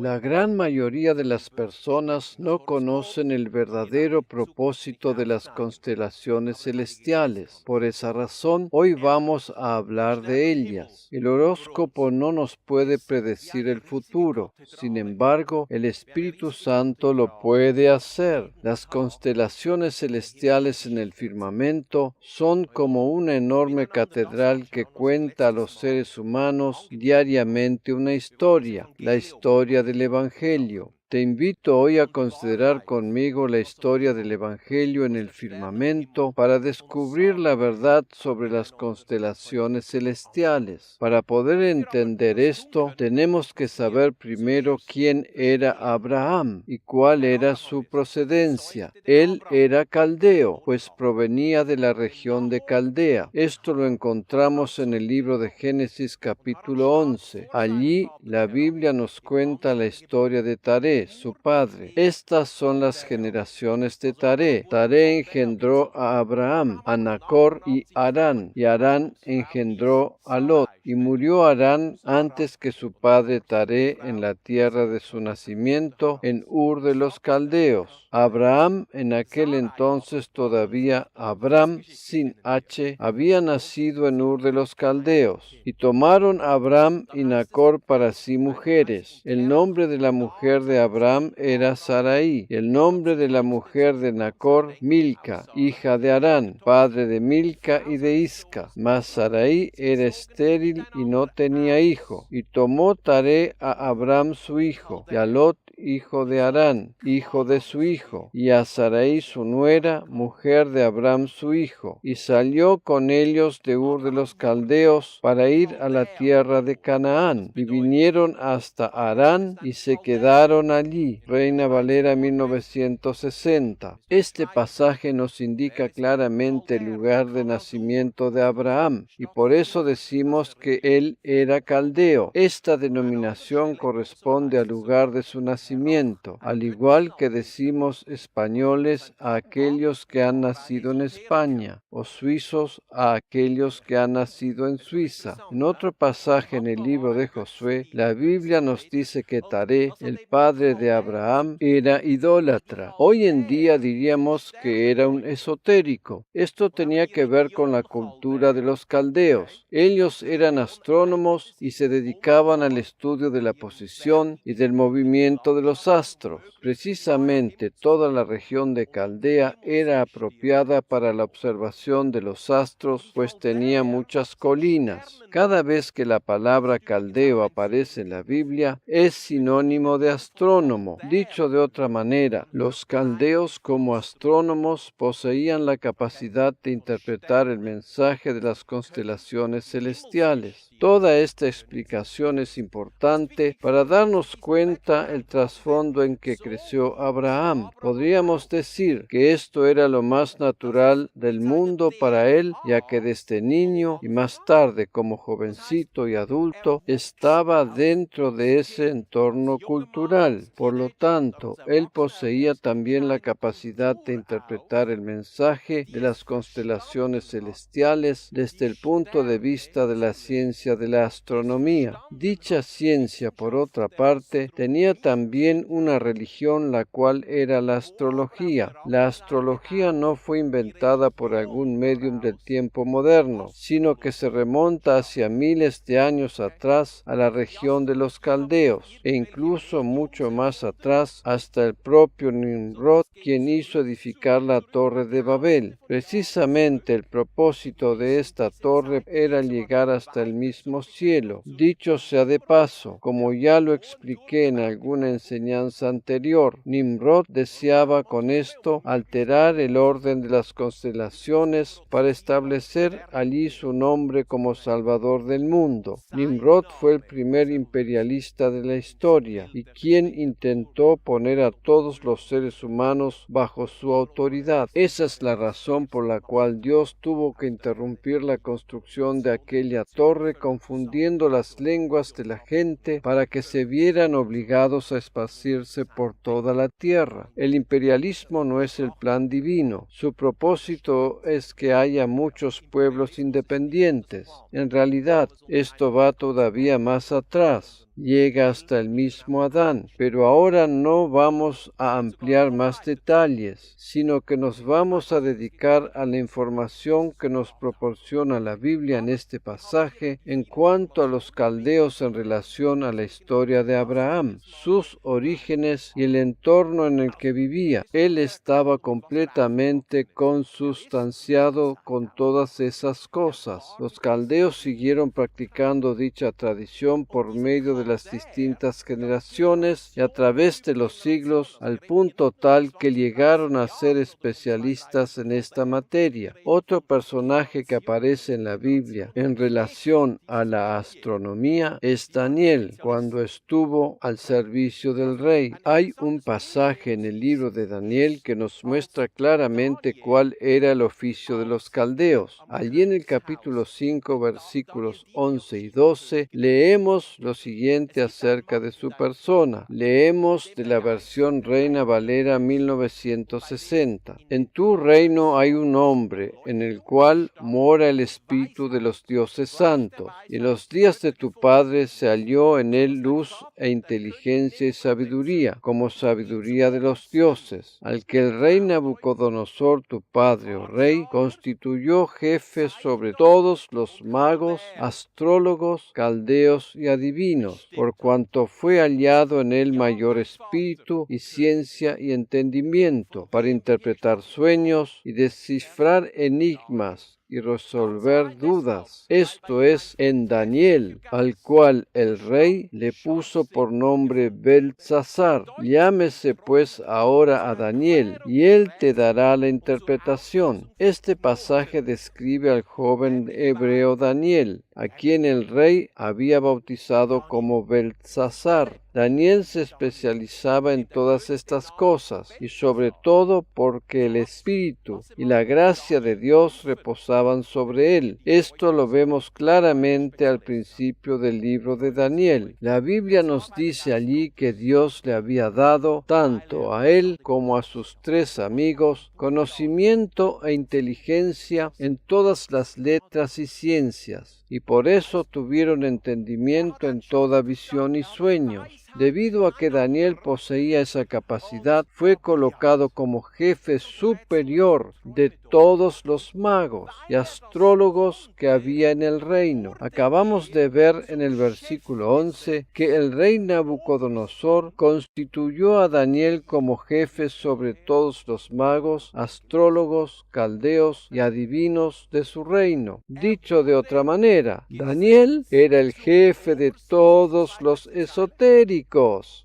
La gran mayoría de las personas no conocen el verdadero propósito de las constelaciones celestiales. Por esa razón, hoy vamos a hablar de ellas. El horóscopo no nos puede predecir el futuro. Sin embargo, el Espíritu Santo lo puede hacer. Las constelaciones celestiales en el firmamento son como una enorme catedral que cuenta a los seres humanos diariamente una historia, la historia del Evangelio. Te invito hoy a considerar conmigo la historia del Evangelio en el firmamento para descubrir la verdad sobre las constelaciones celestiales. Para poder entender esto, tenemos que saber primero quién era Abraham y cuál era su procedencia. Él era caldeo, pues provenía de la región de Caldea. Esto lo encontramos en el libro de Génesis capítulo 11. Allí la Biblia nos cuenta la historia de Taré, su padre. Estas son las generaciones de Taré. Taré engendró a Abraham, a Nacor y Harán, y Harán engendró a Lot. Y murió Harán antes que su padre Taré en la tierra de su nacimiento, en Ur de los Caldeos. Abraham, en aquel entonces todavía Abram, sin H, había nacido en Ur de los Caldeos. Y tomaron a Abram y Nacor para sí mujeres. El nombre de la mujer de Abram era Sarai, y el nombre de la mujer de Nacor, Milca, hija de Harán, padre de Milca y de Isca. Mas Sarai era estéril y no tenía hijo. Y tomó Taré a Abram su hijo, y a Lot, hijo de Harán, hijo de su hijo, y a Sarai su nuera, mujer de Abram su hijo, y salió con ellos de Ur de los Caldeos para ir a la tierra de Canaán, y vinieron hasta Harán y se quedaron allí. Reina Valera 1960. Este pasaje nos indica claramente el lugar de nacimiento de Abraham, y por eso decimos que él era caldeo. Esta denominación corresponde al lugar de su nacimiento, al igual que decimos españoles a aquellos que han nacido en España, o suizos a aquellos que han nacido en Suiza. En otro pasaje en el libro de Josué, la Biblia nos dice que Taré, el padre de Abraham, era idólatra. Hoy en día diríamos que era un esotérico. Esto tenía que ver con la cultura de los caldeos. Ellos eran astrónomos y se dedicaban al estudio de la posición y del movimiento de los astros. Precisamente toda la región de Caldea era apropiada para la observación de los astros, pues tenía muchas colinas. Cada vez que la palabra caldeo aparece en la Biblia, es sinónimo de astrónomo. Dicho de otra manera, los caldeos como astrónomos poseían la capacidad de interpretar el mensaje de las constelaciones celestiales. Toda esta explicación es importante para darnos cuenta el trasfondo en que creció Abraham. Podríamos decir que esto era lo más natural del mundo para él, ya que desde niño y más tarde como jovencito y adulto estaba dentro de ese entorno cultural. Por lo tanto, él poseía también la capacidad de interpretar el mensaje de las constelaciones celestiales desde el punto de vista de la ciencia de la astronomía. Dicha ciencia, por otra parte, tenía también una religión, la cual era la astrología. La astrología no fue inventada por algún medium del tiempo moderno, sino que se remonta hacia miles de años atrás a la región de los caldeos, e incluso mucho más atrás hasta el propio Nimrod, quien hizo edificar la Torre de Babel. Precisamente el propósito de esta torre era llegar hasta el mismo cielo. Dicho sea de paso, como ya lo expliqué en alguna enseñanza anterior, Nimrod deseaba con esto alterar el orden de las constelaciones para establecer allí su nombre como salvador del mundo. Nimrod fue el primer imperialista de la historia y quien intentó poner a todos los seres humanos bajo su autoridad. Esa es la razón por la cual Dios tuvo que interrumpir la construcción de aquella torre, confundiendo las lenguas de la gente para que se vieran obligados a esparcirse por toda la tierra. El imperialismo no es el plan divino. Su propósito es que haya muchos pueblos independientes. En realidad, esto va todavía más atrás. llega hasta el mismo Adán. Pero ahora no vamos a ampliar más detalles, sino que nos vamos a dedicar a la información que nos proporciona la Biblia en este pasaje en cuanto a los caldeos en relación a la historia de Abraham, sus orígenes y el entorno en el que vivía. Él estaba completamente consustanciado con todas esas cosas. Los caldeos siguieron practicando dicha tradición por medio de las distintas generaciones y a través de los siglos, al punto tal que llegaron a ser especialistas en esta materia. Otro personaje que aparece en la Biblia en relación a la astronomía es Daniel, cuando estuvo al servicio del rey. Hay un pasaje en el libro de Daniel que nos muestra claramente cuál era el oficio de los caldeos. Allí en el capítulo 5, versículos 11 y 12, leemos lo siguiente acerca de su persona. Leemos de la versión Reina Valera 1960. En tu reino hay un hombre en el cual mora el espíritu de los dioses santos, y en los días de tu padre se halló en él luz e inteligencia y sabiduría, como sabiduría de los dioses, al que el rey Nabucodonosor, tu padre o rey, constituyó jefe sobre todos los magos, astrólogos, caldeos y adivinos, por cuanto fue hallado en él mayor espíritu y ciencia y entendimiento, para interpretar sueños y descifrar enigmas y resolver dudas. Esto es en Daniel, al cual el rey le puso por nombre Beltsasar. Llámese pues ahora a Daniel, y él te dará la interpretación. Este pasaje describe al joven hebreo Daniel, a quien el rey había bautizado como Beltsasar. Daniel se especializaba en todas estas cosas, y sobre todo porque el Espíritu y la gracia de Dios reposaban sobre él. Esto lo vemos claramente al principio del libro de Daniel. La Biblia nos dice allí que Dios le había dado, tanto a él como a sus 3 amigos, conocimiento e inteligencia en todas las letras y ciencias, y por eso tuvieron entendimiento en toda visión y sueños. Debido a que Daniel poseía esa capacidad, fue colocado como jefe superior de todos los magos y astrólogos que había en el reino. Acabamos de ver en el versículo 11 que el rey Nabucodonosor constituyó a Daniel como jefe sobre todos los magos, astrólogos, caldeos y adivinos de su reino. Dicho de otra manera, Daniel era el jefe de todos los esotéricos.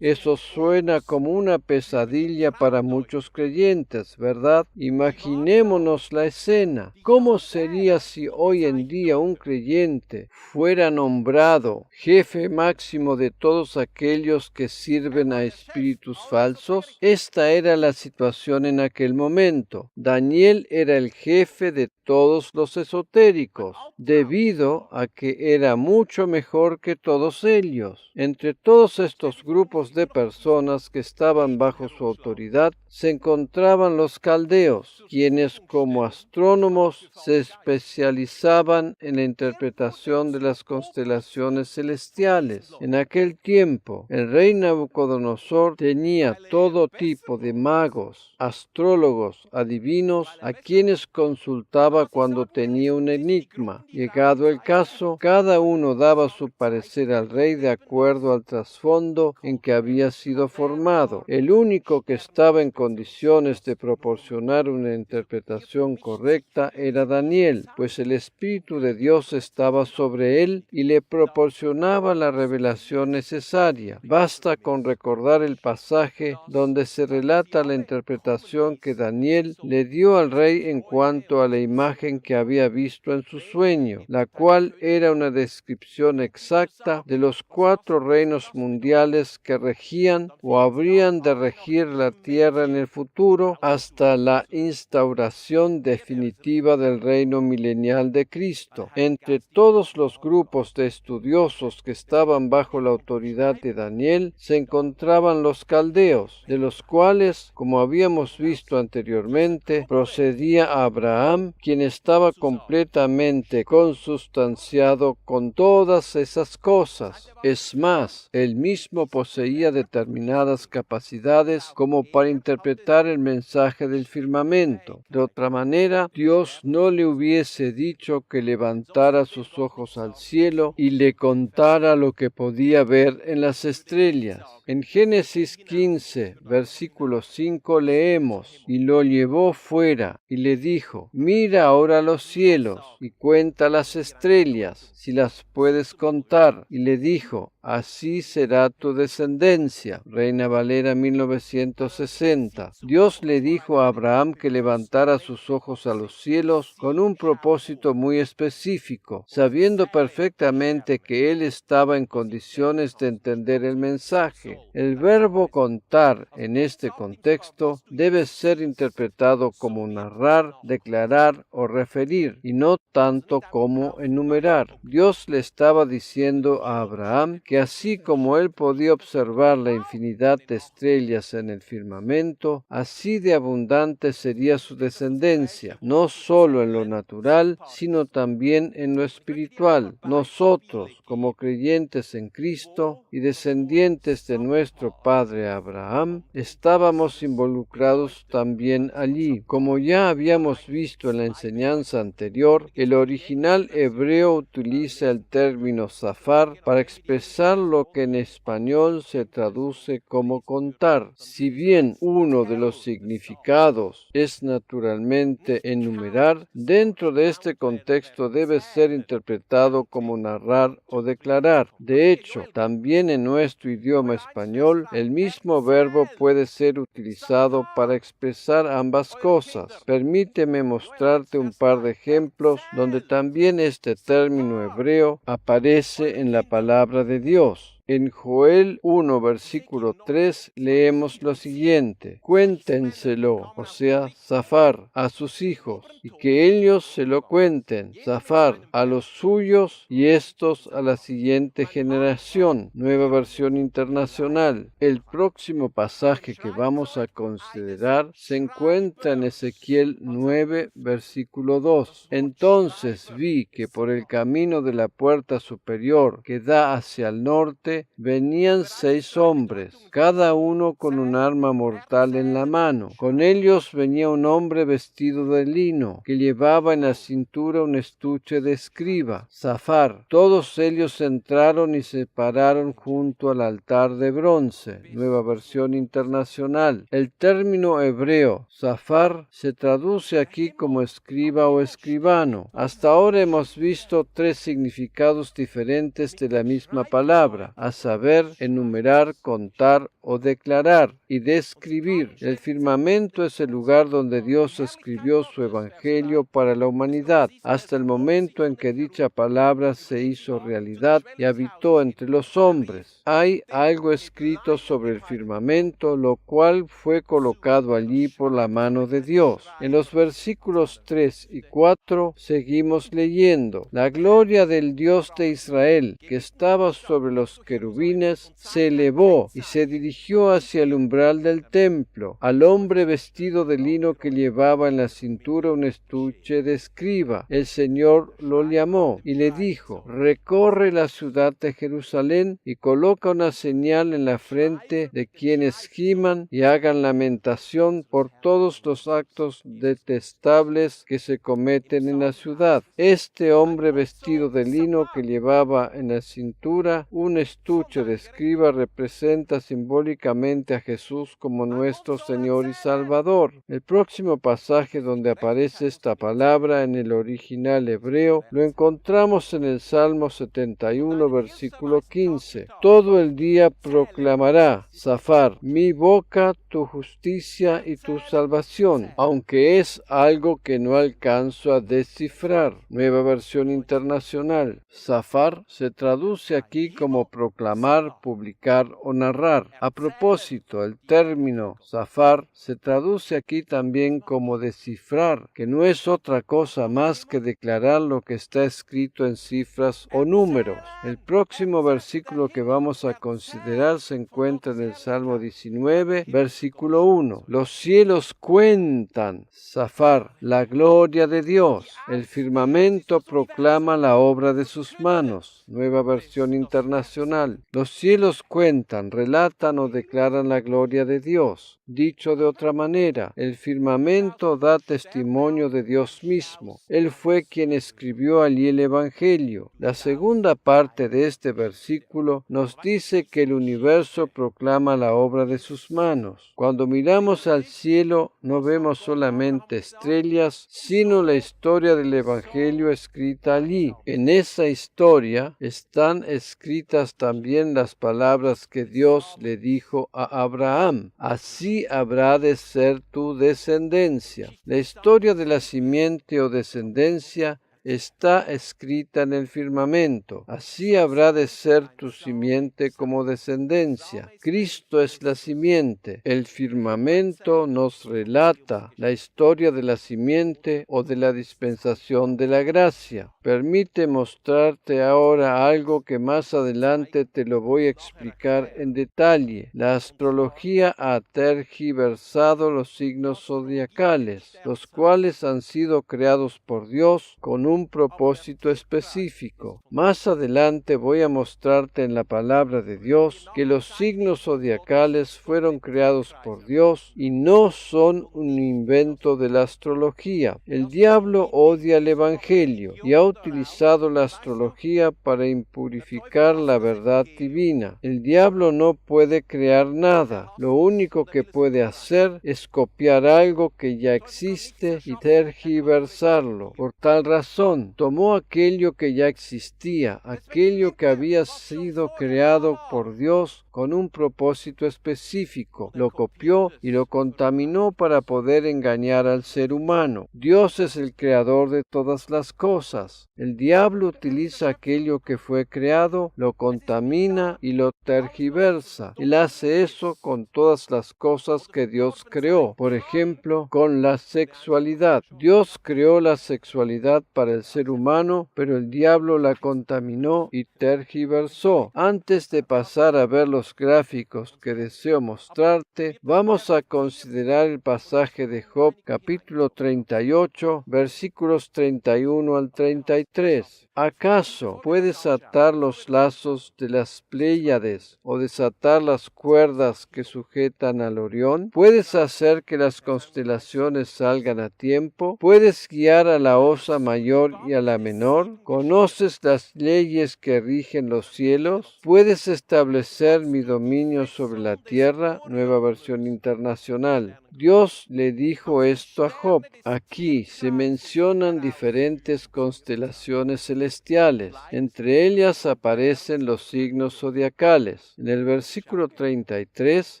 Eso suena como una pesadilla para muchos creyentes, ¿verdad? Imaginémonos la escena. ¿Cómo sería si hoy en día un creyente fuera nombrado jefe máximo de todos aquellos que sirven a espíritus falsos? Esta era la situación en aquel momento. Daniel era el jefe de todos los esotéricos, debido a que era mucho mejor que todos ellos. Entre todos estos grupos de personas que estaban bajo su autoridad se encontraban los caldeos, quienes como astrónomos se especializaban en la interpretación de las constelaciones celestiales. En aquel tiempo, el rey Nabucodonosor tenía todo tipo de magos, astrólogos, adivinos, a quienes consultaba cuando tenía un enigma. Llegado el caso, cada uno daba su parecer al rey de acuerdo al trasfondo en que había sido formado. El único que estaba en condiciones de proporcionar una interpretación correcta era Daniel, pues el Espíritu de Dios estaba sobre él y le proporcionaba la revelación necesaria. Basta con recordar el pasaje donde se relata la interpretación que Daniel le dio al rey en cuanto a la imagen que había visto en su sueño, la cual era una descripción exacta de los 4 reinos mundiales celestiales que regían o habrían de regir la tierra en el futuro hasta la instauración definitiva del reino milenial de Cristo. Entre todos los grupos de estudiosos que estaban bajo la autoridad de Daniel se encontraban los caldeos, de los cuales, como habíamos visto anteriormente, procedía Abraham, quien estaba completamente consustanciado con todas esas cosas. Es más, él mismo poseía determinadas capacidades como para interpretar el mensaje del firmamento. De otra manera, Dios no le hubiese dicho que levantara sus ojos al cielo y le contara lo que podía ver en las estrellas. En Génesis 15, versículo 5 leemos: y lo llevó fuera y le dijo: mira ahora los cielos y cuenta las estrellas, si las puedes contar. Y le dijo: así será tu descendencia. Reina Valera 1960. Dios le dijo a Abraham que levantara sus ojos a los cielos con un propósito muy específico, sabiendo perfectamente que él estaba en condiciones de entender el mensaje. El verbo contar en este contexto debe ser interpretado como narrar, declarar o referir, y no tanto como enumerar. Dios le estaba diciendo a Abraham que así como él podía observar la infinidad de estrellas en el firmamento, así de abundante sería su descendencia, no solo en lo natural, sino también en lo espiritual. Nosotros, como creyentes en Cristo y descendientes de nuestro padre Abraham, estábamos involucrados también allí. Como ya habíamos visto en la enseñanza anterior, el original hebreo utiliza el término zafar para expresar lo que en español se traduce como contar. Si bien uno de los significados es naturalmente enumerar, dentro de este contexto debe ser interpretado como narrar o declarar. De hecho, también en nuestro idioma español, el mismo verbo puede ser utilizado para expresar ambas cosas. Permíteme mostrarte un par de ejemplos donde también este término hebreo aparece en la palabra de Dios. En Joel 1, versículo 3, leemos lo siguiente: cuéntenselo, o sea, zafar, a sus hijos, y que ellos se lo cuenten, zafar, a los suyos, y estos a la siguiente generación. Nueva versión internacional. El próximo pasaje que vamos a considerar se encuentra en Ezequiel 9, versículo 2. Entonces vi que por el camino de la puerta superior que da hacia el norte venían 6 hombres, cada uno con un arma mortal en la mano. Con ellos venía un hombre vestido de lino, que llevaba en la cintura un estuche de escriba, zafar. Todos ellos entraron y se pararon junto al altar de bronce. Nueva versión internacional. El término hebreo zafar se traduce aquí como escriba o escribano. Hasta ahora hemos visto 3 significados diferentes de la misma palabra, a saber, enumerar, contar o declarar, y describir. El firmamento es el lugar donde Dios escribió su evangelio para la humanidad, hasta el momento en que dicha palabra se hizo realidad y habitó entre los hombres. Hay algo escrito sobre el firmamento, lo cual fue colocado allí por la mano de Dios. En los versículos 3 y 4 seguimos leyendo: la gloria del Dios de Israel, que estaba sobre los querubines, se elevó y se dirigió hacia el umbral del templo, al hombre vestido de lino que llevaba en la cintura un estuche de escriba. El Señor lo llamó y le dijo: recorre la ciudad de Jerusalén y coloca una señal en la frente de quienes giman y hagan lamentación por todos los actos detestables que se cometen en la ciudad. Este hombre vestido de lino que llevaba en la cintura un estuche de escriba representa simbólicamente a Jesús como nuestro Señor y Salvador. El próximo pasaje donde aparece esta palabra en el original hebreo lo encontramos en el Salmo 71, versículo 15. Todo el día proclamará, zafar, mi boca tu justicia y tu salvación, aunque es algo que no alcanzo a descifrar. Nueva versión internacional. Zafar se traduce aquí como proclamar proclamar, publicar o narrar. A propósito, el término zafar se traduce aquí también como descifrar, que no es otra cosa más que declarar lo que está escrito en cifras o números. El próximo versículo que vamos a considerar se encuentra en el Salmo 19, versículo 1. Los cielos cuentan, zafar, la gloria de Dios. El firmamento proclama la obra de sus manos. Nueva versión internacional. Los cielos cuentan, relatan o declaran la gloria de Dios. Dicho de otra manera, el firmamento da testimonio de Dios mismo. Él fue quien escribió allí el Evangelio. La segunda parte de este versículo nos dice que el universo proclama la obra de sus manos. Cuando miramos al cielo, no vemos solamente estrellas, sino la historia del Evangelio escrita allí. En esa historia están escritas también las palabras que Dios le dijo a Abraham: así habrá de ser tu descendencia. La historia de la simiente o descendencia está escrita en el firmamento. Así habrá de ser tu simiente como descendencia. Cristo es la simiente. El firmamento nos relata la historia de la simiente o de la dispensación de la gracia. Permite mostrarte ahora algo que más adelante te lo voy a explicar en detalle. La astrología ha tergiversado los signos zodiacales, los cuales han sido creados por Dios con un propósito específico. Más adelante voy a mostrarte en la palabra de Dios que los signos zodiacales fueron creados por Dios y no son un invento de la astrología. El diablo odia el Evangelio y ha utilizado la astrología para impurificar la verdad divina. El diablo no puede crear nada. Lo único que puede hacer es copiar algo que ya existe y tergiversarlo. Por tal razón, tomó aquello que ya existía, aquello que había sido creado por Dios con un propósito específico, lo copió y lo contaminó para poder engañar al ser humano. Dios es el creador de todas las cosas. El diablo utiliza aquello que fue creado, lo contamina y lo tergiversa. Él hace eso con todas las cosas que Dios creó. Por ejemplo, con la sexualidad. Dios creó la sexualidad para el ser humano, pero el diablo la contaminó y tergiversó. Antes de pasar a ver los gráficos que deseo mostrarte, vamos a considerar el pasaje de Job, capítulo 38, versículos 31 al 33. ¿Acaso puedes atar los lazos de las Pléyades o desatar las cuerdas que sujetan al Orión? ¿Puedes hacer que las constelaciones salgan a tiempo? ¿Puedes guiar a la osa mayor y a la menor? ¿Conoces las leyes que rigen los cielos? ¿Puedes establecer mi dominio sobre la tierra? Nueva versión internacional. Dios le dijo esto a Job. Aquí se mencionan diferentes constelaciones celestiales. Entre ellas aparecen los signos zodiacales. En el versículo 33,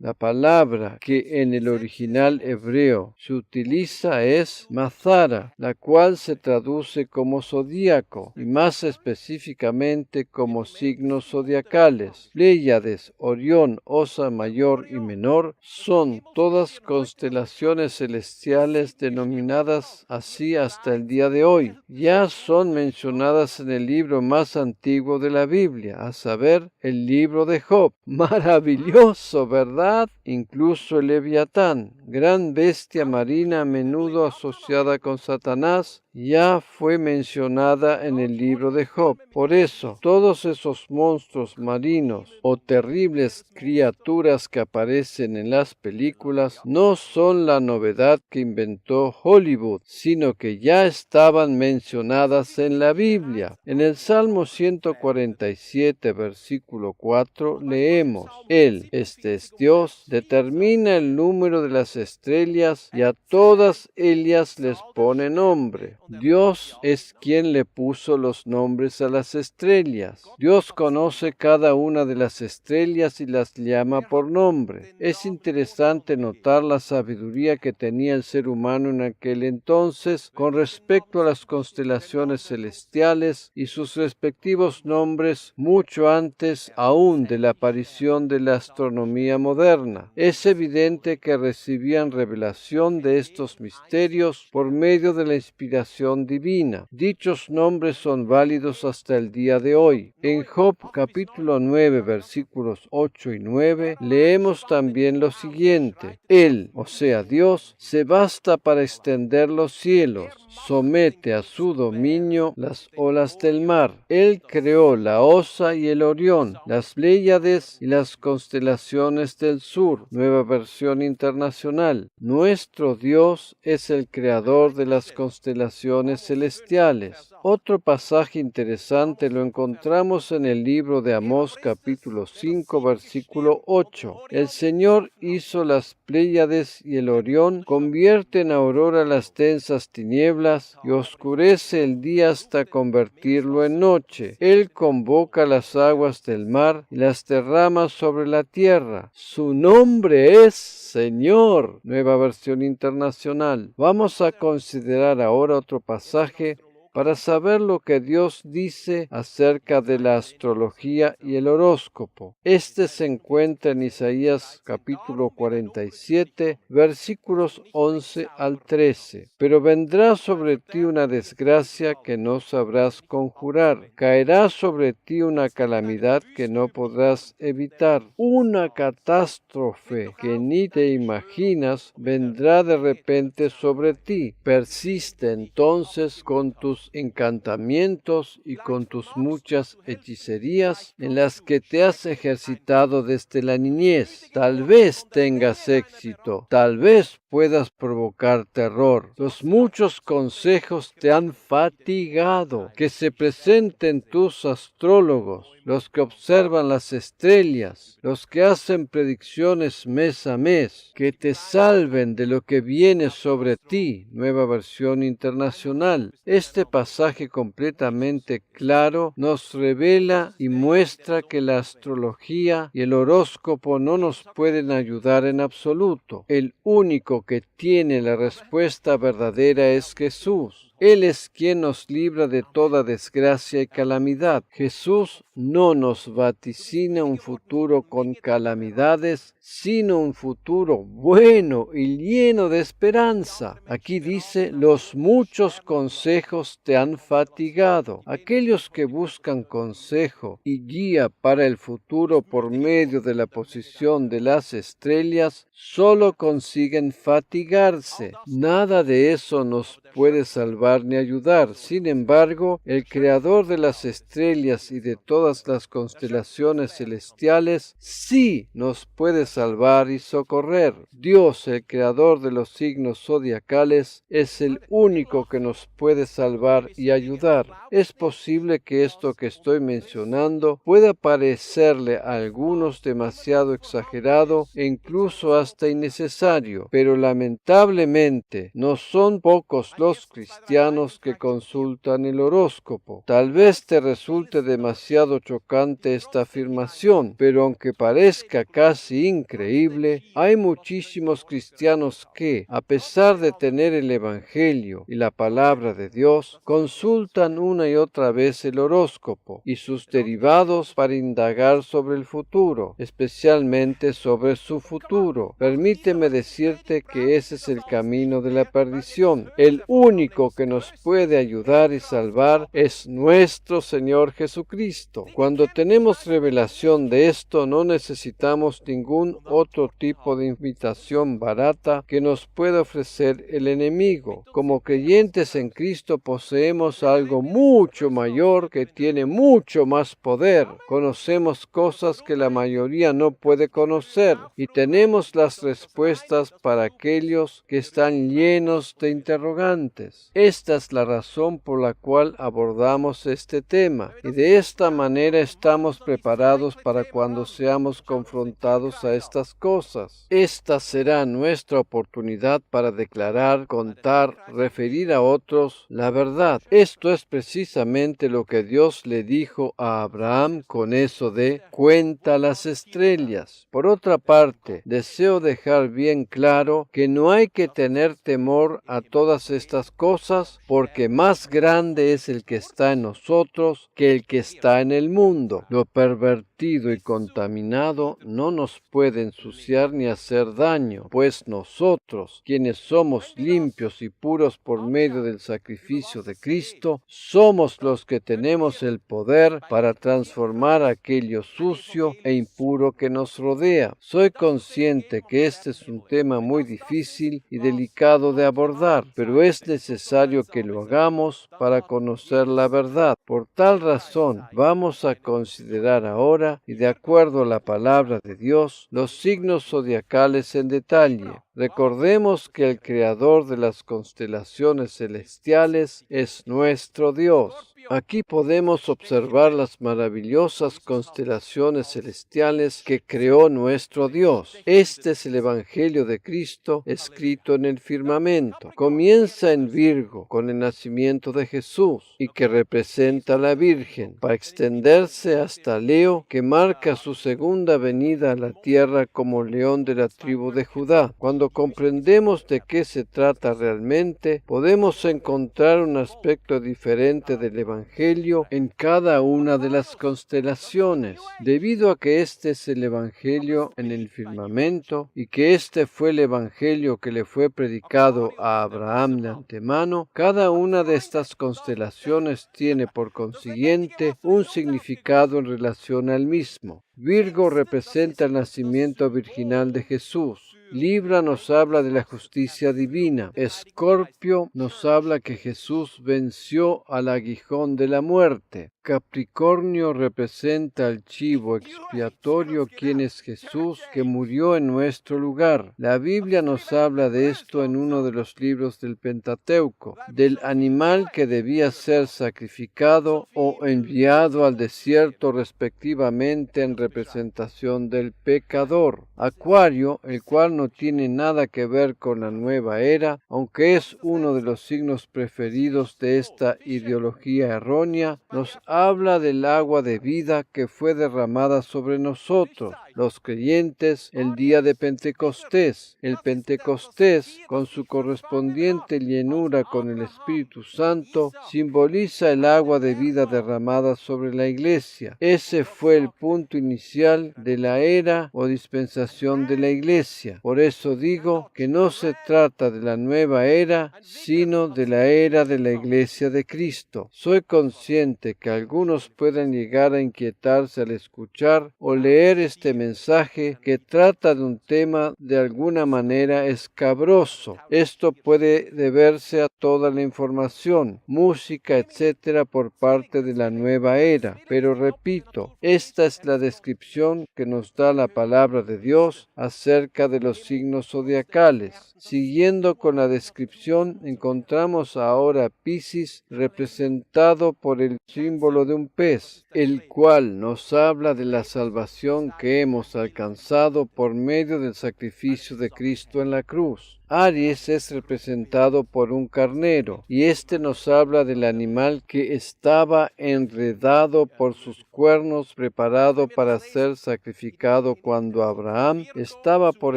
la palabra que en el original hebreo se utiliza es mazara, la cual se traduce como zodíaco y más específicamente como signos zodiacales. Pléyades, Orión, Osa Mayor y Menor son todas constelaciones celestiales denominadas así hasta el día de hoy. Ya son mencionadas en el libro más antiguo de la Biblia, a saber, el libro de Job. Maravilloso, ¿verdad? Incluso el Leviatán, gran bestia marina a menudo asociada con Satanás, ya fue mencionada en el libro de Job. Por eso, todos esos monstruos marinos o terribles criaturas que aparecen en las películas no son la novedad que inventó Hollywood, sino que ya estaban mencionadas en la Biblia. En el Salmo 147, versículo 4, leemos: Él, este es Dios, determina el número de las estrellas y a todas ellas les pone nombre. Dios es quien le puso los nombres a las estrellas. Dios conoce cada una de las estrellas y las llama por nombre. Es interesante notar la sabiduría que tenía el ser humano en aquel entonces con respecto a las constelaciones celestiales y sus respectivos nombres mucho antes aún de la aparición de la astronomía moderna. Es evidente que recibían revelación de estos misterios por medio de la inspiración divina. Dichos nombres son válidos hasta el día de hoy. En Job capítulo 9 versículos 8 y 9 leemos también lo siguiente: Él, o sea Dios, se basta para extender los cielos, somete a su dominio las olas del mar. Él creó la Osa y el Orión, las Pléyades y las constelaciones del sur. Nueva versión internacional. Nuestro Dios es el creador de las constelaciones celestiales. Otro pasaje interesante lo encontramos en el libro de Amós capítulo 5 versículo 8. El Señor hizo las Pléyades y el Orión, convierte en aurora las densas tinieblas y oscurece el día hasta convertirlo en noche. Él convoca las aguas del mar y las derrama sobre la tierra. Su nombre es Señor. Nueva versión internacional. Vamos a considerar ahora otro pasaje para saber lo que Dios dice acerca de la astrología y el horóscopo. Este se encuentra en Isaías capítulo 47, versículos 11 al 13. Pero vendrá sobre ti una desgracia que no sabrás conjurar. Caerá sobre ti una calamidad que no podrás evitar. Una catástrofe que ni te imaginas vendrá de repente sobre ti. Persiste entonces con tus encantamientos y con tus muchas hechicerías en las que te has ejercitado desde la niñez. Tal vez tengas éxito, tal vez puedas provocar terror. Los muchos consejos te han fatigado. Que se presenten tus astrólogos, los que observan las estrellas, los que hacen predicciones mes a mes, que te salven de lo que viene sobre ti. Nueva versión internacional. Este pasaje completamente claro nos revela y muestra que la astrología y el horóscopo no nos pueden ayudar en absoluto. El único que tiene la respuesta verdadera es Jesús. Él es quien nos libra de toda desgracia y calamidad. Jesús no nos vaticina un futuro con calamidades, sino un futuro bueno y lleno de esperanza. Aquí dice: los muchos consejos te han fatigado. Aquellos que buscan consejo y guía para el futuro por medio de la posición de las estrellas, solo consiguen fatigarse. Nada de eso nos puede salvar ni ayudar. Sin embargo, el creador de las estrellas y de todas las constelaciones celestiales sí nos puede salvar y socorrer. Dios, el creador de los signos zodiacales, es el único que nos puede salvar y ayudar. Es posible que esto que estoy mencionando pueda parecerle a algunos demasiado exagerado e incluso hasta innecesario, pero lamentablemente no son pocos los cristianos que consultan el horóscopo. Tal vez te resulte demasiado chocante esta afirmación, pero aunque parezca casi increíble, hay muchísimos cristianos que, a pesar de tener el Evangelio y la palabra de Dios, consultan una y otra vez el horóscopo y sus derivados para indagar sobre el futuro, especialmente sobre su futuro. Permíteme decirte que ese es el camino de la perdición. El único que nos puede ayudar y salvar es nuestro Señor Jesucristo. Cuando tenemos revelación de esto, no necesitamos ningún otro tipo de invitación barata que nos pueda ofrecer el enemigo. Como creyentes en Cristo poseemos algo mucho mayor que tiene mucho más poder. Conocemos cosas que la mayoría no puede conocer y tenemos las respuestas para aquellos que están llenos de interrogantes. Esta es la razón por la cual abordamos este tema, y de esta manera estamos preparados para cuando seamos confrontados a estas cosas. Esta será nuestra oportunidad para declarar, contar, referir a otros la verdad. Esto es precisamente lo que Dios le dijo a Abraham con eso de cuenta las estrellas. Por otra parte, deseo dejar bien claro que no hay que tener temor a todas estas cosas, porque más grande es el que está en nosotros que el que está en el mundo. Lo pervertido y contaminado no nos puede ensuciar ni hacer daño, pues nosotros, quienes somos limpios y puros por medio del sacrificio de Cristo, somos los que tenemos el poder para transformar aquello sucio e impuro que nos rodea. Soy consciente que este es un tema muy difícil y delicado de abordar, pero es necesario que lo hagamos para conocer la verdad. Por tal razón, vamos a considerar ahora, y de acuerdo a la palabra de Dios, los signos zodiacales en detalle. Recordemos que el creador de las constelaciones celestiales es nuestro Dios. Aquí podemos observar las maravillosas constelaciones celestiales que creó nuestro Dios. Este es el Evangelio de Cristo escrito en el firmamento. Comienza en Virgo con el nacimiento de Jesús y que representa a la Virgen, para extenderse hasta Leo, que marca su segunda venida a la tierra como león de la tribu de Judá. Cuando comprendemos de qué se trata realmente, podemos encontrar un aspecto diferente del Evangelio en cada una de las constelaciones. Debido a que este es el Evangelio en el firmamento y que este fue el Evangelio que le fue predicado a Abraham de antemano, cada una de estas constelaciones tiene por consiguiente un significado en relación al mismo. Virgo representa el nacimiento virginal de Jesús. Libra nos habla de la justicia divina. Escorpio nos habla que Jesús venció al aguijón de la muerte. Capricornio representa al chivo expiatorio, quien es Jesús, que murió en nuestro lugar. La Biblia nos habla de esto en uno de los libros del Pentateuco, del animal que debía ser sacrificado o enviado al desierto respectivamente en representación del pecador. Acuario, el cual no tiene nada que ver con la nueva era, aunque es uno de los signos preferidos de esta ideología errónea, nos habla del agua de vida que fue derramada sobre nosotros, los creyentes, el día de Pentecostés. El Pentecostés, con su correspondiente llenura con el Espíritu Santo, simboliza el agua de vida derramada sobre la Iglesia. Ese fue el punto inicial de la era o dispensación de la Iglesia. Por eso digo que no se trata de la nueva era, sino de la era de la Iglesia de Cristo. Soy consciente que algunos pueden llegar a inquietarse al escuchar o leer este mensaje que trata de un tema de alguna manera escabroso. Esto puede deberse a toda la información, música, etcétera, por parte de la nueva era. Pero repito, esta es la descripción que nos da la palabra de Dios acerca de los signos zodiacales. Siguiendo con la descripción, encontramos ahora Piscis representado por el símbolo de un pez, el cual nos habla de la salvación que hemos alcanzado por medio del sacrificio de Cristo en la cruz. Aries es representado por un carnero, y este nos habla del animal que estaba enredado por sus cuernos, preparado para ser sacrificado cuando Abraham estaba por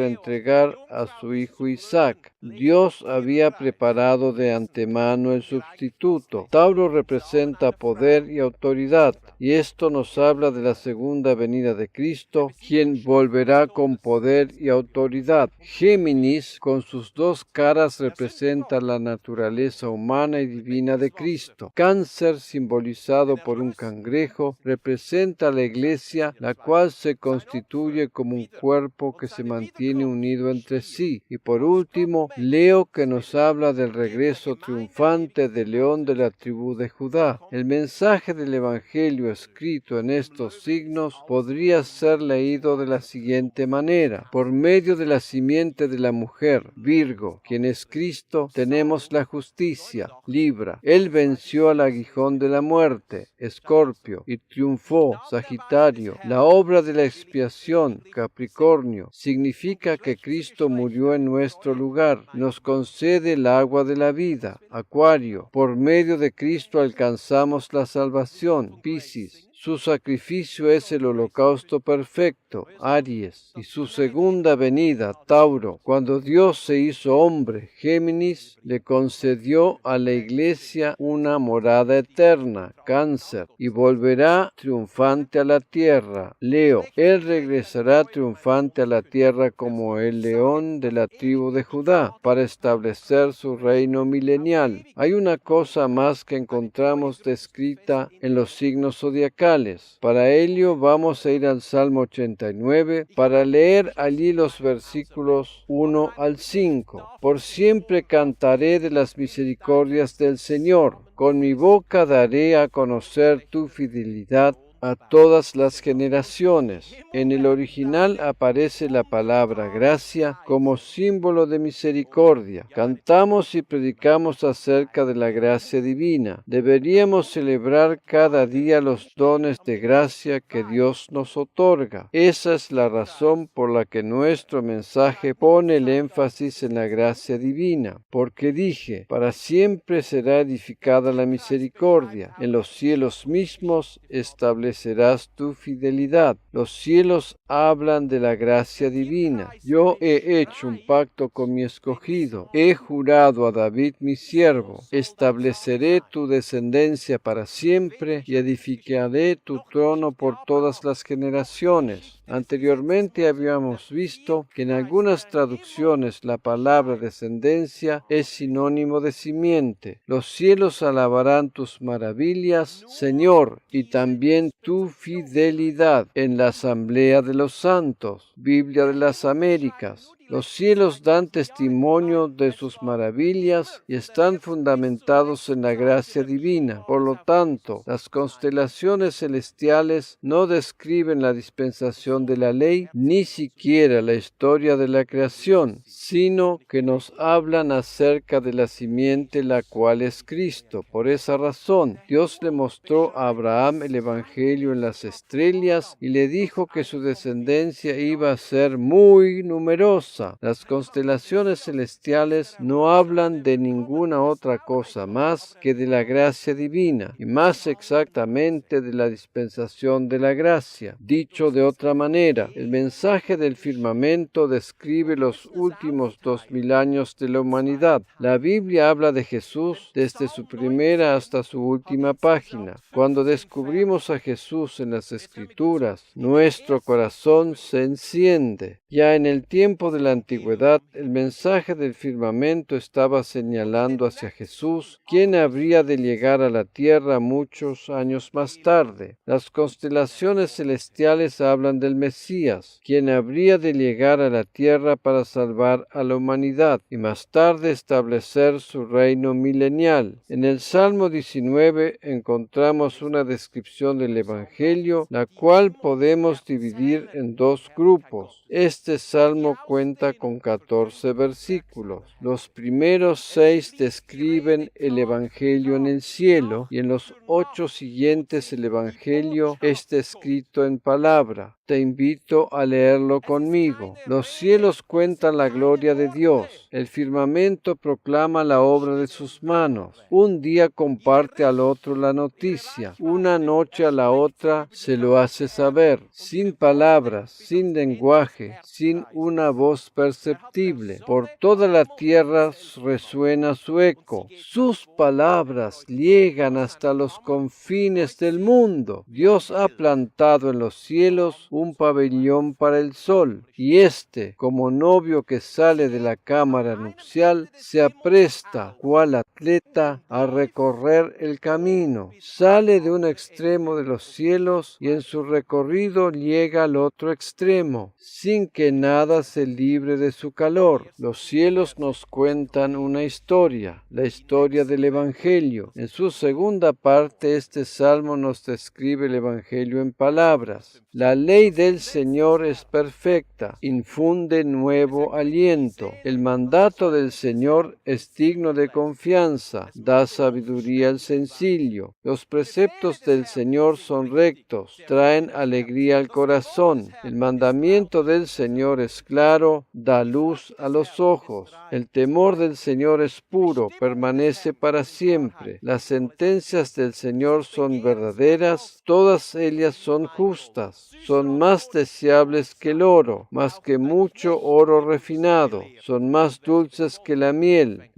entregar a su hijo Isaac. Dios había preparado de antemano el sustituto. Tauro representa poder y autoridad, y esto nos habla de la segunda venida de Cristo, quien volverá con poder y autoridad. Géminis, con sus dos caras, representa la naturaleza humana y divina de Cristo. Cáncer, simbolizado por un cangrejo, representa a la Iglesia, la cual se constituye como un cuerpo que se mantiene unido entre sí. Y por último, Leo, que nos habla del regreso triunfante del león de la tribu de Judá. El mensaje del Evangelio escrito en estos signos podría ser leído de la siguiente manera: por medio de la simiente de la mujer, Virgo, quien es Cristo, tenemos la justicia, Libra. Él venció al aguijón de la muerte, Escorpio, y triunfó, Sagitario. La obra de la expiación, Capricornio, significa que Cristo murió en nuestro lugar, nos concede el agua de la vida, Acuario. Por medio de Cristo alcanzamos la salvación, Piscis. Su sacrificio es el holocausto perfecto, Aries, y su segunda venida, Tauro. Cuando Dios se hizo hombre, Géminis, le concedió a la Iglesia una morada eterna, Cáncer, y volverá triunfante a la tierra, Leo. Él regresará triunfante a la tierra como el león de la tribu de Judá, para establecer su reino milenial. Hay una cosa más que encontramos descrita en los signos zodiacales. Para ello vamos a ir al Salmo 89 para leer allí los versículos 1 al 5. Por siempre cantaré de las misericordias del Señor. Con mi boca daré a conocer tu fidelidad a todas las generaciones. En el original aparece la palabra gracia como símbolo de misericordia. Cantamos y predicamos acerca de la gracia divina. Deberíamos celebrar cada día los dones de gracia que Dios nos otorga. Esa es la razón por la que nuestro mensaje pone el énfasis en la gracia divina. Porque dije, para siempre será edificada la misericordia. En los cielos mismos establecerás tu fidelidad. Los cielos hablan de la gracia divina. Yo he hecho un pacto con mi escogido. He jurado a David mi siervo. Estableceré tu descendencia para siempre y edificaré tu trono por todas las generaciones. Anteriormente habíamos visto que en algunas traducciones la palabra descendencia es sinónimo de simiente. Los cielos alabarán tus maravillas, Señor, y también tu fidelidad en la asamblea de los santos. Biblia de las Américas. Los cielos dan testimonio de sus maravillas y están fundamentados en la gracia divina. Por lo tanto, las constelaciones celestiales no describen la dispensación de la ley, ni siquiera la historia de la creación, sino que nos hablan acerca de la simiente, la cual es Cristo. Por esa razón, Dios le mostró a Abraham el Evangelio en las estrellas y le dijo que su descendencia iba a ser muy numerosa. Las constelaciones celestiales no hablan de ninguna otra cosa más que de la gracia divina, y más exactamente de la dispensación de la gracia. Dicho de otra manera, el mensaje del firmamento describe los últimos 2000 años de la humanidad. La Biblia habla de Jesús desde su primera hasta su última página. Cuando descubrimos a Jesús en las Escrituras, nuestro corazón se enciende. Ya en el tiempo de la antigüedad, el mensaje del firmamento estaba señalando hacia Jesús, quien habría de llegar a la tierra muchos años más tarde. Las constelaciones celestiales hablan del Mesías, quien habría de llegar a la tierra para salvar a la humanidad y más tarde establecer su reino milenial. En el Salmo 19 encontramos una descripción del Evangelio, la cual podemos dividir en dos grupos. Este salmo cuenta con 14 versículos. Los primeros 6 describen el Evangelio en el cielo y en los 8 siguientes el Evangelio está escrito en palabra. Te invito a leerlo conmigo. Los cielos cuentan la gloria de Dios. El firmamento proclama la obra de sus manos. Un día comparte al otro la noticia. Una noche a la otra se lo hace saber. Sin palabras, sin lenguaje, sin una voz perceptible. Por toda la tierra resuena su eco. Sus palabras llegan hasta los confines del mundo. Dios ha plantado en los cielos un pabellón para el sol, y éste, como novio que sale de la cámara nupcial, se apresta, cual atleta, a recorrer el camino. Sale de un extremo de los cielos y en su recorrido llega al otro extremo, sin que nada se libre libre de su calor. Los cielos nos cuentan una historia, la historia del Evangelio. En su segunda parte, este salmo nos describe el Evangelio en palabras. La ley del Señor es perfecta, infunde nuevo aliento. El mandato del Señor es digno de confianza, da sabiduría al sencillo. Los preceptos del Señor son rectos, traen alegría al corazón. El mandamiento del Señor es claro, da luz a los ojos. El temor del Señor es puro, permanece para siempre. Las sentencias del Señor son verdaderas, todas ellas son justas. Son más deseables que el oro, más que mucho oro refinado. Son más dulces que la miel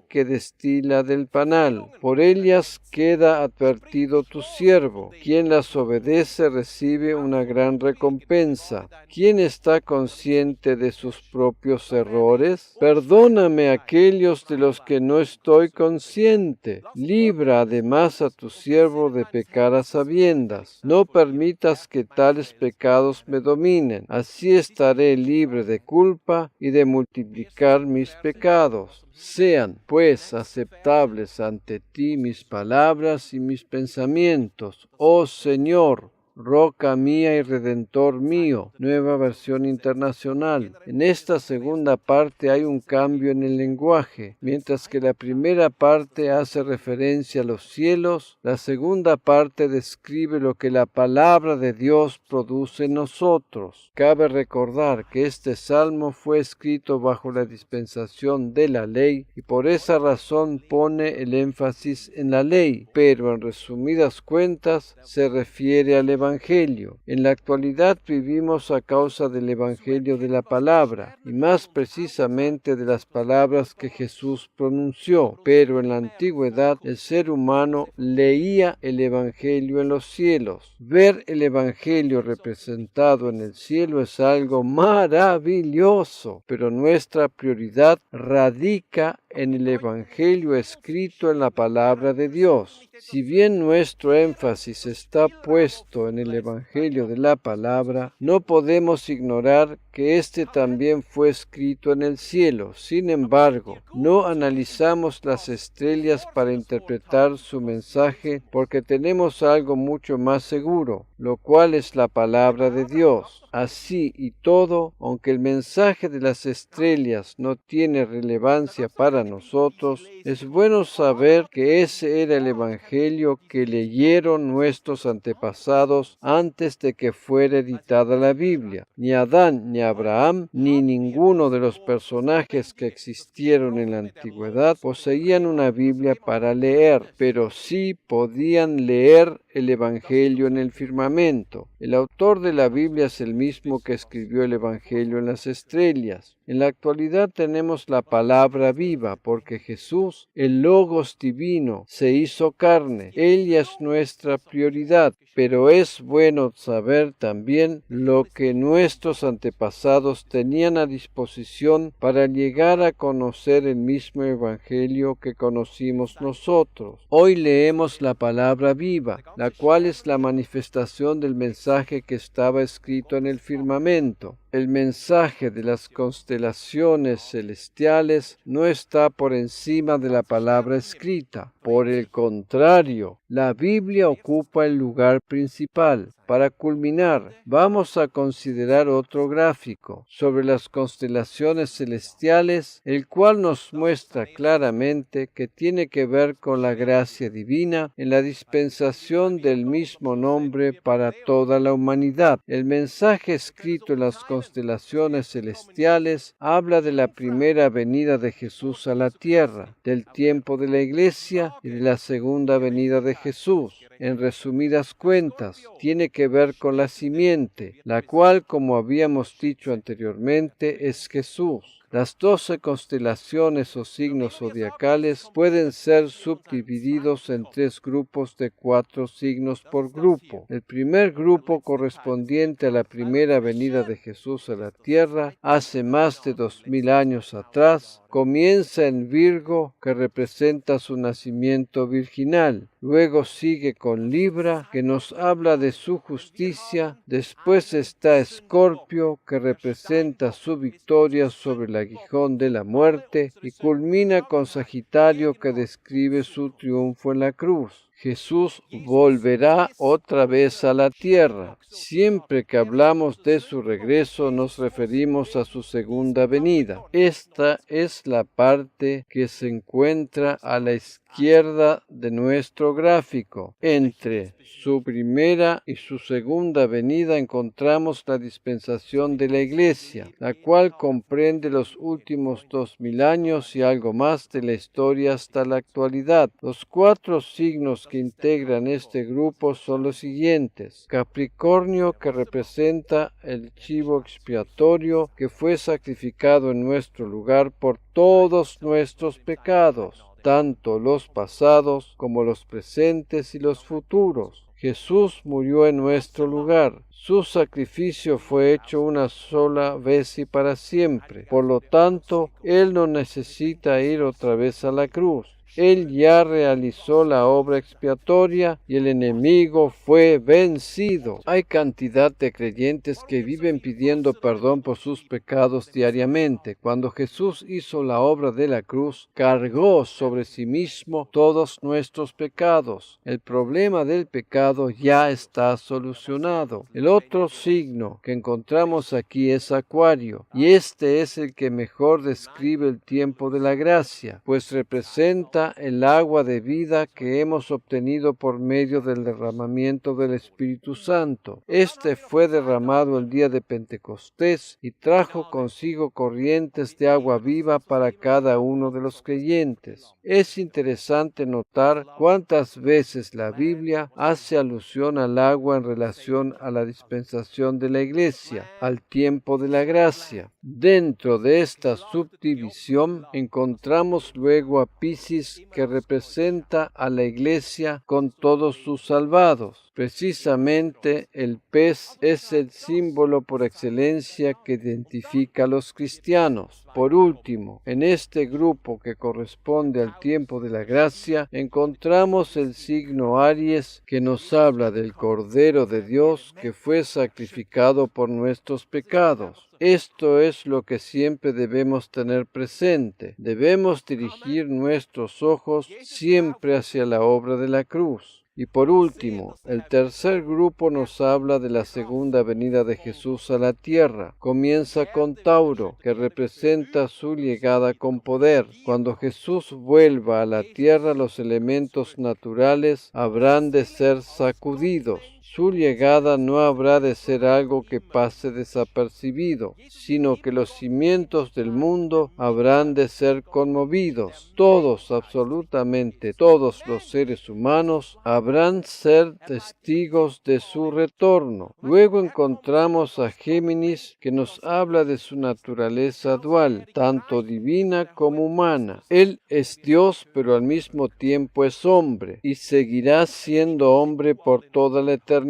que destila del panal. Por ellas queda advertido tu siervo. Quien las obedece recibe una gran recompensa. ¿Quién está consciente de sus propios errores? Perdóname aquellos de los que no estoy consciente. Libra además a tu siervo de pecar a sabiendas. No permitas que tales pecados me dominen. Así estaré libre de culpa y de multiplicar mis pecados. Sean, pues, aceptables ante ti mis palabras y mis pensamientos, oh Señor, roca mía y redentor mío. Nueva versión internacional. En esta segunda parte hay un cambio en el lenguaje. Mientras que la primera parte hace referencia a los cielos, la segunda parte describe lo que la palabra de Dios produce en nosotros. Cabe recordar que este salmo fue escrito bajo la dispensación de la ley y por esa razón pone el énfasis en la ley, pero en resumidas cuentas se refiere al Evangelio. En la actualidad vivimos a causa del Evangelio de la palabra, y más precisamente de las palabras que Jesús pronunció. Pero en la antigüedad el ser humano leía el Evangelio en los cielos. Ver el Evangelio representado en el cielo es algo maravilloso, pero nuestra prioridad radica en el Evangelio escrito en la palabra de Dios. Si bien nuestro énfasis está puesto en el Evangelio de la palabra, no podemos ignorar que éste también fue escrito en el cielo. Sin embargo, no analizamos las estrellas para interpretar su mensaje porque tenemos algo mucho más seguro, lo cual es la palabra de Dios. Así y todo, aunque el mensaje de las estrellas no tiene relevancia para nosotros, es bueno saber que ese era el Evangelio que leyeron nuestros antepasados antes de que fuera editada la Biblia. Ni Adán, ni Abraham, ni ninguno de los personajes que existieron en la antigüedad poseían una Biblia para leer, pero sí podían leer el Evangelio en el firmamento. El autor de la Biblia es el mismo que escribió el Evangelio en las estrellas. En la actualidad tenemos la palabra viva porque Jesús, el Logos divino, se hizo carne. Ella es nuestra prioridad, pero es bueno saber también lo que nuestros antepasados tenían a disposición para llegar a conocer el mismo Evangelio que conocimos nosotros. Hoy leemos la palabra viva, la cual es la manifestación del mensaje que estaba escrito en el firmamento. El mensaje de las constelaciones celestiales no está por encima de la palabra escrita. Por el contrario, la Biblia ocupa el lugar principal. Para culminar, vamos a considerar otro gráfico sobre las constelaciones celestiales, el cual nos muestra claramente que tiene que ver con la gracia divina en la dispensación del mismo nombre para toda la humanidad. El mensaje escrito en las constelaciones celestiales habla de la primera venida de Jesús a la tierra, del tiempo de la Iglesia y de la segunda venida de Jesús. En resumidas cuentas, tiene que ver con la simiente, la cual, como habíamos dicho anteriormente, es Jesús. Las 12 constelaciones o signos zodiacales pueden ser subdivididos en 3 grupos de 4 signos por grupo. El primer grupo, correspondiente a la primera venida de Jesús a la tierra, hace más de 2000 años atrás, comienza en Virgo, que representa su nacimiento virginal. Luego sigue con Libra, que nos habla de su justicia. Después está Escorpio, que representa su victoria sobre el aguijón de la muerte, y culmina con Sagitario, que describe su triunfo en la cruz. Jesús volverá otra vez a la tierra. Siempre que hablamos de su regreso nos referimos a su segunda venida. Esta es la parte que se encuentra a la izquierda de nuestro gráfico. Entre su primera y su segunda venida encontramos la dispensación de la Iglesia, la cual comprende los últimos 2000 años y algo más de la historia hasta la actualidad. Los 4 signos que integran este grupo son los siguientes: Capricornio, que representa el chivo expiatorio que fue sacrificado en nuestro lugar por todos nuestros pecados, tanto los pasados como los presentes y los futuros. Jesús murió en nuestro lugar. Su sacrificio fue hecho una sola vez y para siempre. Por lo tanto, Él no necesita ir otra vez a la cruz. Él ya realizó la obra expiatoria y el enemigo fue vencido. Hay cantidad de creyentes que viven pidiendo perdón por sus pecados diariamente. Cuando Jesús hizo la obra de la cruz, cargó sobre sí mismo todos nuestros pecados. El problema del pecado ya está solucionado. El otro signo que encontramos aquí es Acuario, y este es el que mejor describe el tiempo de la gracia, pues representa el agua de vida que hemos obtenido por medio del derramamiento del Espíritu Santo. Este fue derramado el día de Pentecostés y trajo consigo corrientes de agua viva para cada uno de los creyentes. Es interesante notar cuántas veces la Biblia hace alusión al agua en relación a la dispensación de la Iglesia, al tiempo de la gracia. Dentro de esta subdivisión encontramos luego a Piscis, que representa a la Iglesia con todos sus salvados. Precisamente el pez es el símbolo por excelencia que identifica a los cristianos. Por último, en este grupo que corresponde al tiempo de la gracia, encontramos el signo Aries, que nos habla del Cordero de Dios que fue sacrificado por nuestros pecados. Esto es lo que siempre debemos tener presente. Debemos dirigir nuestros ojos siempre hacia la obra de la cruz. Y por último, el tercer grupo nos habla de la segunda venida de Jesús a la tierra. Comienza con Tauro, que representa su llegada con poder. Cuando Jesús vuelva a la tierra, los elementos naturales habrán de ser sacudidos. Su llegada no habrá de ser algo que pase desapercibido, sino que los cimientos del mundo habrán de ser conmovidos. Todos, absolutamente todos los seres humanos habrán de ser testigos de su retorno. Luego encontramos a Géminis, que nos habla de su naturaleza dual, tanto divina como humana. Él es Dios, pero al mismo tiempo es hombre, y seguirá siendo hombre por toda la eternidad.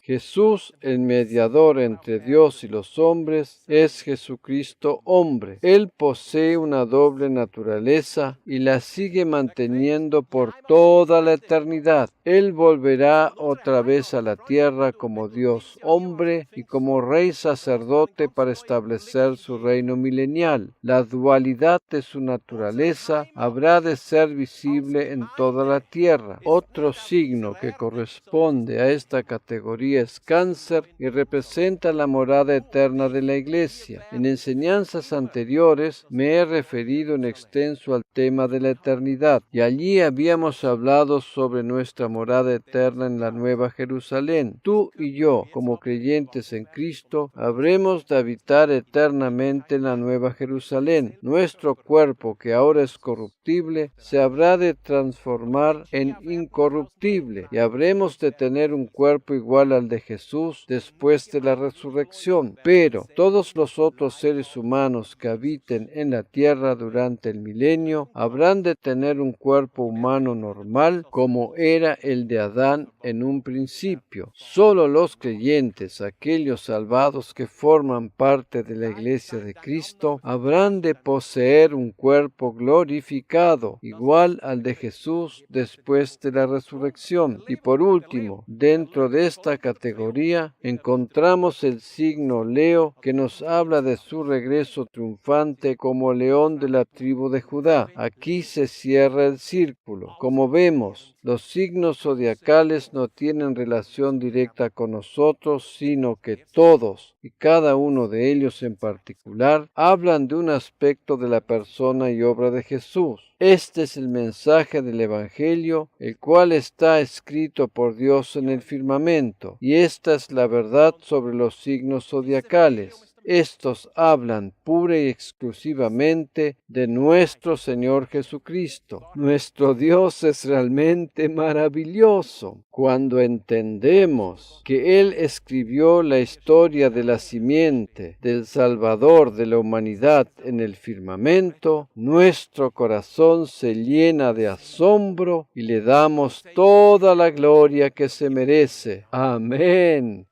Jesús, el mediador entre Dios y los hombres, es Jesucristo hombre. Él posee una doble naturaleza y la sigue manteniendo por toda la eternidad. Él volverá otra vez a la tierra como Dios hombre y como rey sacerdote para establecer su reino milenial. La dualidad de su naturaleza habrá de ser visible en toda la tierra. Otro signo que corresponde a esta categoría es Cáncer y representa la morada eterna de la Iglesia. En enseñanzas anteriores me he referido en extenso al tema de la eternidad, y allí habíamos hablado sobre nuestra morada eterna en la Nueva Jerusalén. Tú y yo, como creyentes en Cristo, habremos de habitar eternamente en la Nueva Jerusalén. Nuestro cuerpo, que ahora es corruptible, se habrá de transformar en incorruptible, y habremos de tener un cuerpo cuerpo igual al de Jesús después de la resurrección, pero todos los otros seres humanos que habiten en la tierra durante el milenio habrán de tener un cuerpo humano normal como era el de Adán en un principio. Solo los creyentes, aquellos salvados que forman parte de la Iglesia de Cristo, habrán de poseer un cuerpo glorificado, igual al de Jesús después de la resurrección. Y por último, dentro de esta categoría, encontramos el signo Leo, que nos habla de su regreso triunfante como león de la tribu de Judá. Aquí se cierra el círculo. Como vemos, los signos zodiacales no tienen relación directa con nosotros, sino que todos y cada uno de ellos en particular hablan de un aspecto de la persona y obra de Jesús. Este es el mensaje del Evangelio, el cual está escrito por Dios en el firmamento, y esta es la verdad sobre los signos zodiacales. Estos hablan pura y exclusivamente de nuestro Señor Jesucristo. Nuestro Dios es realmente maravilloso. Cuando entendemos que Él escribió la historia de la simiente del Salvador de la humanidad en el firmamento, nuestro corazón se llena de asombro y le damos toda la gloria que se merece. Amén.